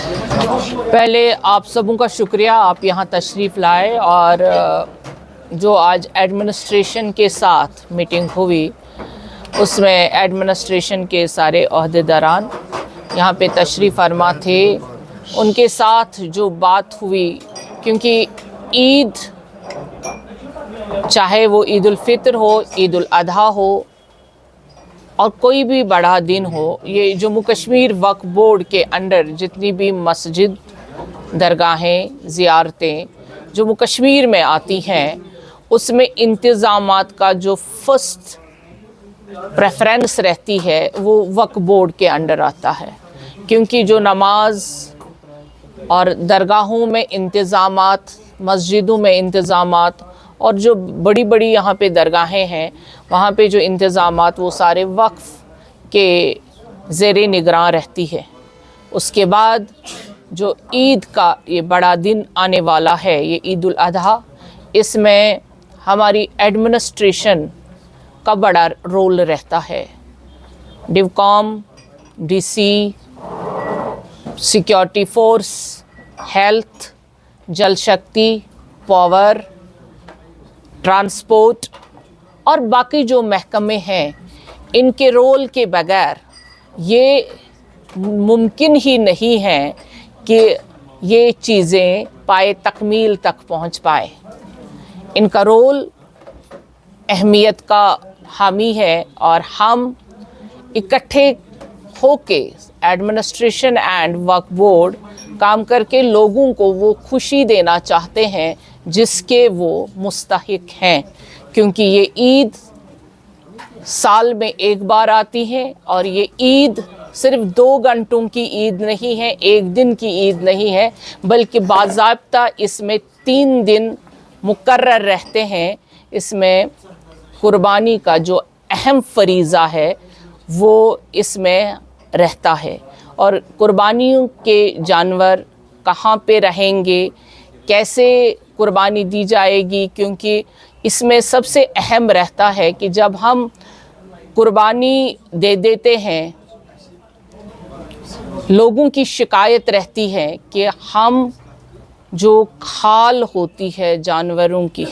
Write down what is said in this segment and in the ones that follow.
पहले आप सबों का शुक्रिया, आप यहाँ तशरीफ़ लाए और जो आज एडमिनिस्ट्रेशन के साथ मीटिंग हुई उसमें एडमिनिस्ट्रेशन के सारे ओहदेदारान यहाँ पे तशरीफ़ फरमा थे। उनके साथ जो बात हुई, क्योंकि ईद चाहे वो ईद उल फितर हो, ईद उल अधा हो और कोई भी बड़ा दिन हो, ये जम्मू कश्मीर वक्फ बोर्ड के अंडर जितनी भी मस्जिद, दरगाहें, ज़ियारतें जम्मू कश्मीर में आती हैं, उसमें इंतज़ामात का जो फर्स्ट प्रेफरेंस रहती है वो वक्फ बोर्ड के अंडर आता है। क्योंकि जो नमाज और दरगाहों में इंतज़ामात, मस्जिदों में इंतज़ामात और जो बड़ी बड़ी यहाँ पे दरगाहें हैं वहाँ पे जो इंतज़ामात वो सारे वक्फ के ज़ेरे निगरान रहती है। उसके बाद जो ईद का ये बड़ा दिन आने वाला है, ये ईद उल अधा, इसमें हमारी एडमिनिस्ट्रेशन का बड़ा रोल रहता है। डिवकॉम, डीसी, सिक्योरिटी फोर्स, हेल्थ, जल शक्ति, पावर, ट्रांसपोर्ट और बाकी जो महकमे हैं, इनके रोल के बगैर ये मुमकिन ही नहीं है कि ये चीज़ें पाए तकमील तक पहुंच पाए। इनका रोल अहमियत का हामी है और हम इकट्ठे होके एडमिनिस्ट्रेशन एंड वक्फ बोर्ड काम करके लोगों को वो खुशी देना चाहते हैं जिसके वो मुस्तहिक हैं। क्योंकि ये ईद साल में एक बार आती है और ये ईद सिर्फ 2 घंटों की ईद नहीं है, एक दिन की ईद नहीं है, बल्कि बाज़ाब्ता इसमें 3 दिन मुकर्रर रहते हैं। इसमें कुर्बानी का जो अहम फरीज़ा है वो इसमें रहता है। और कुर्बानियों के जानवर कहाँ पे रहेंगे, कैसे कुर्बानी दी जाएगी, क्योंकि इसमें सबसे अहम रहता है कि जब हम कुर्बानी दे देते हैं, लोगों की शिकायत रहती है कि हम जो खाल होती है जानवरों की,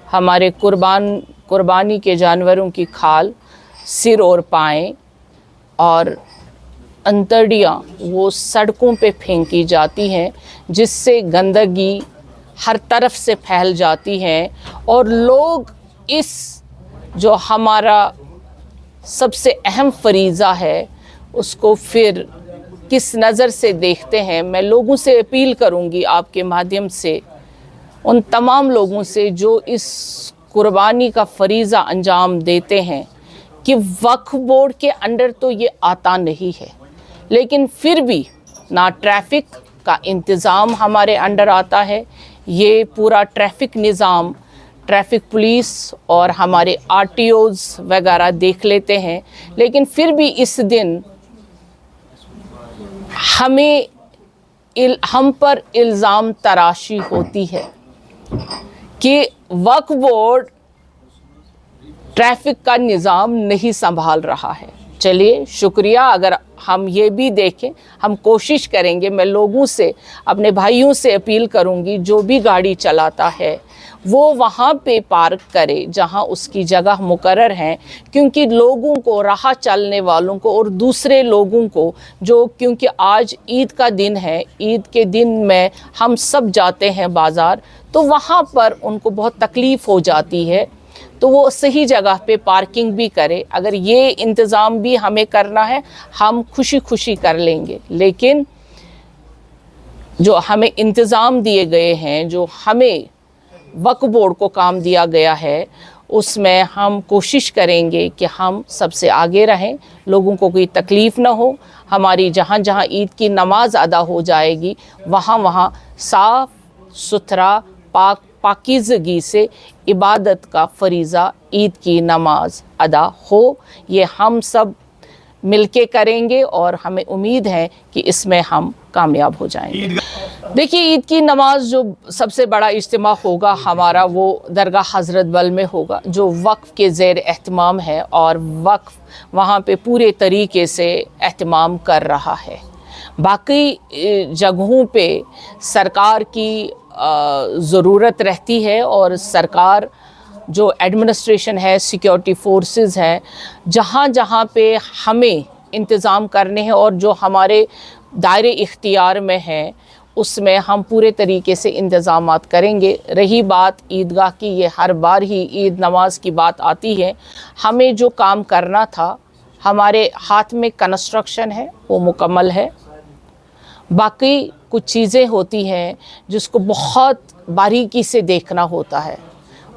हमारे कुर्बानी के जानवरों की खाल, सिर और पाएँ और अंतड़ियाँ वो सड़कों पे फेंकी जाती हैं, जिससे गंदगी हर तरफ से फैल जाती है। और लोग इस जो हमारा सबसे अहम फरीज़ा है उसको फिर किस नज़र से देखते हैं। मैं लोगों से अपील करूंगी आपके माध्यम से, उन तमाम लोगों से जो इस कुर्बानी का फरीज़ा अंजाम देते हैं, कि वक्फ बोर्ड के अंडर तो ये आता नहीं है, लेकिन फिर भी ना ट्रैफ़िक का इंतज़ाम हमारे अंडर आता है। ये पूरा ट्रैफ़िक निज़ाम ट्रैफ़िक पुलिस और हमारे आरटीओज़ वगैरह देख लेते हैं, लेकिन फिर भी इस दिन हम पर इल्ज़ाम तराशी होती है कि वक्फ बोर्ड ट्रैफ़िक का निज़ाम नहीं संभाल रहा है। चलिए शुक्रिया, अगर हम ये भी देखें, हम कोशिश करेंगे। मैं लोगों से, अपने भाइयों से अपील करूंगी, जो भी गाड़ी चलाता है वो वहाँ पे पार्क करे जहाँ उसकी जगह मुकर्रर है। क्योंकि लोगों को, राह चलने वालों को और दूसरे लोगों को जो, क्योंकि आज ईद का दिन है, ईद के दिन में हम सब जाते हैं बाज़ार, तो वहाँ पर उनको बहुत तकलीफ़ हो जाती है, तो वो सही जगह पे पार्किंग भी करे। अगर ये इंतज़ाम भी हमें करना है, हम खुशी खुशी कर लेंगे। लेकिन जो हमें इंतज़ाम दिए गए हैं, जो हमें वक्फ बोर्ड को काम दिया गया है, उसमें हम कोशिश करेंगे कि हम सबसे आगे रहें, लोगों को कोई तकलीफ़ ना हो। हमारी जहाँ जहाँ ईद की नमाज अदा हो जाएगी, वहाँ वहाँ साफ़ सुथरा पाकीज़गी से इबादत का फ़रीज़ा, ईद की नमाज अदा हो। ये हम सब मिलके करेंगे और हमें उम्मीद है कि इसमें हम कामयाब हो जाएंगे। देखिए, ईद की नमाज जो सबसे बड़ा इज्तिमा होगा हमारा, वो दरगाह हज़रत बल में होगा, जो वक्फ़ के ज़ेर एहतमाम है और वक्फ़ वहाँ पे पूरे तरीके से एहतमाम कर रहा है। बाकी जगहों पे सरकार की ज़रूरत रहती है और सरकार जो एडमिनिस्ट्रेशन है, सिक्योरिटी फोर्सेस हैं, जहाँ जहाँ पे हमें इंतज़ाम करने हैं और जो हमारे दायरे इख्तियार में हैं उसमें हम पूरे तरीके से इंतज़ामात करेंगे। रही बात ईदगाह की, ये हर बार ही ईद नमाज की बात आती है। हमें जो काम करना था, हमारे हाथ में कंस्ट्रक्शन है, वो मुकम्मल है। बाकी कुछ चीज़ें होती हैं जिसको बहुत बारीकी से देखना होता है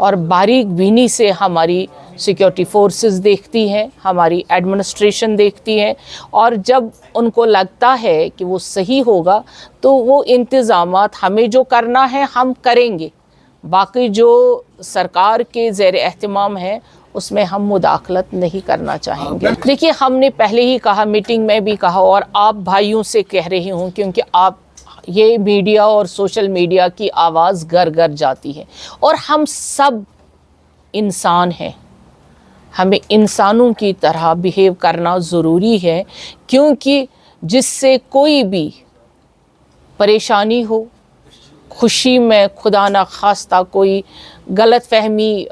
और बारीक बीनी से हमारी सिक्योरिटी फोर्सेस देखती हैं, हमारी एडमिनिस्ट्रेशन देखती है और जब उनको लगता है कि वो सही होगा तो वो इंतज़ामात हमें जो करना है हम करेंगे। बाकी जो सरकार के ज़ेर एहतमाम है उसमें हम मुदाखलत नहीं करना चाहेंगे। देखिए, हमने पहले ही कहा, मीटिंग में भी कहा और आप भाइयों से कह रही हूँ, क्योंकि आप ये मीडिया और सोशल मीडिया की आवाज़ घर घर जाती है और हम सब इंसान हैं, हमें इंसानों की तरह बिहेव करना ज़रूरी है, क्योंकि जिससे कोई भी परेशानी हो, खुशी में खुदा न खास्ता कोई गलत फहमी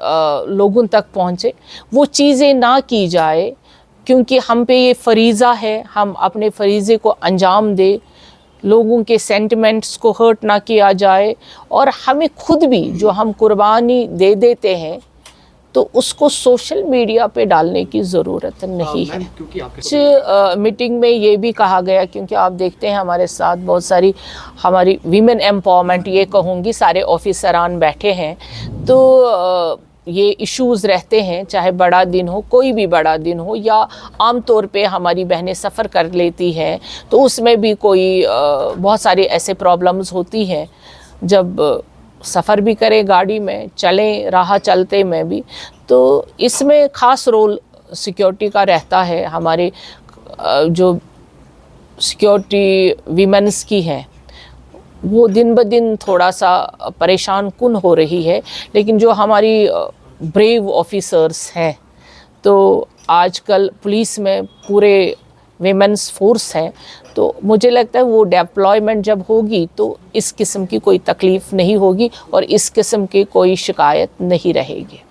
लोगों तक पहुँचे, वो चीज़ें ना की जाए, क्योंकि हम पे ये फ़रीज़ा है, हम अपने फ़रीज़े को अंजाम दे, लोगों के सेंटिमेंट्स को हर्ट ना किया जाए और हमें खुद भी जो हम कुर्बानी दे देते हैं तो उसको सोशल मीडिया पे डालने की ज़रूरत नहीं है। कुछ मीटिंग में ये भी कहा गया, क्योंकि आप देखते हैं हमारे साथ बहुत सारी हमारी वीमेन एम्पावरमेंट, ये कहूँगी, सारे ऑफिसरान बैठे हैं, तो ये इश्यूज़ रहते हैं, चाहे बड़ा दिन हो, कोई भी बड़ा दिन हो, या आम तौर पे हमारी बहनें सफ़र कर लेती हैं तो उसमें भी कोई बहुत सारी ऐसे प्रॉब्लम्स होती हैं, जब सफ़र भी करें गाड़ी में, चलें राह चलते में भी, तो इसमें ख़ास रोल सिक्योरिटी का रहता है। हमारे जो सिक्योरिटी वीमेंस की हैं वो दिन ब दिन थोड़ा सा परेशान कुन हो रही है, लेकिन जो हमारी ब्रेव ऑफिसर्स हैं, तो आजकल पुलिस में पूरे वीमेंस फोर्स हैं, तो मुझे लगता है वो डिप्लॉयमेंट जब होगी तो इस किस्म की कोई तकलीफ़ नहीं होगी और इस किस्म की कोई शिकायत नहीं रहेगी।